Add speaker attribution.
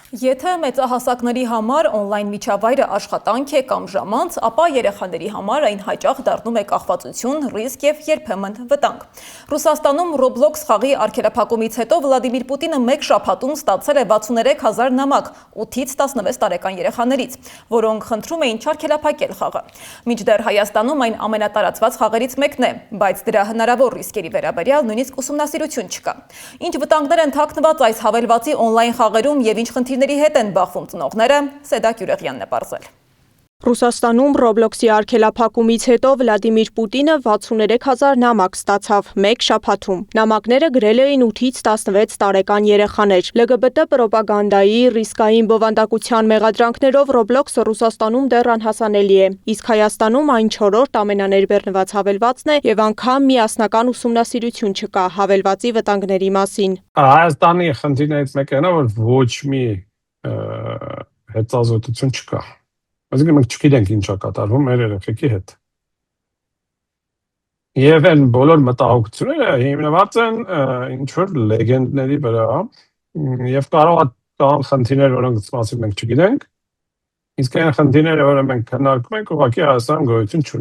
Speaker 1: Եթե մեծահասակների համար օնլայն միջավայրը աշխատանք է կամ ժամանց, ապա երեխաների համար այն հաճախ դառնում է կախվածություն, ռիսկ և երբեմն վտանգ։ Ռուսաստանում Roblox խաղի արգելափակումից հետո Վլադիմիր Պուտինը մեկ շաբաթում ստացել է 63,000 նամակ 8-ից 16 տարեկան երեխաներից, որոնք խնդրում էին չարգելափակել խաղը։ Մինչդեռ Հայաստանում այն ամենատարածված խաղերից մեկն է, բայց դրա հնարավոր ռիսկերի վերաբերյալ նույնիսկ ուսումնասիրություն չկա։ Ինչ վտանգներ են թաքնված այս հավելվածի օնլայն խաղերում և ինչ խնդիրների հետ են բախվում ծնողները, Սեդակ Յուրեղյանն է պարզել։
Speaker 2: Ռուսաստանում Roblox-ի արգելափակումից հետո Վլադիմիր Պուտինը 63,000 նամակ ստացավ մեկ շաբաթում։ Նամակները գրել էին 8-ից 16 տարեկան երեխաներ։ LGBT պրոպագանդայի, ռիսկային բովանդակության մեղադրանքներով Roblox-ը Ռուսաստանում դեռ անհասանելի է, իսկ Հայաստանում այն 4-րդ ամենաներբեռնված հավելվածն է եւ անգամ միասնական ուսումնասիրություն չկա հավելվածի վտանգների մասին։
Speaker 3: Հայաստանի խնդիրներից մեկը նա որ ոչ մի հետազոտություն չկա։ Այսինքն մենք չգիտենք ինչ է կատարվում մեր երեխեքի հետ։ Եվ այն բոլոր մտահոգությունները հիմնված են ինչ որ լեգենդների վրա, եւ կարող է խնդիրներ, որոնց մասին մենք չգիտենք, իսկ այն խնդիրները, որոնք մենք քննարկում ենք, ուղղակի Հայաստանում գոյություն չունեն։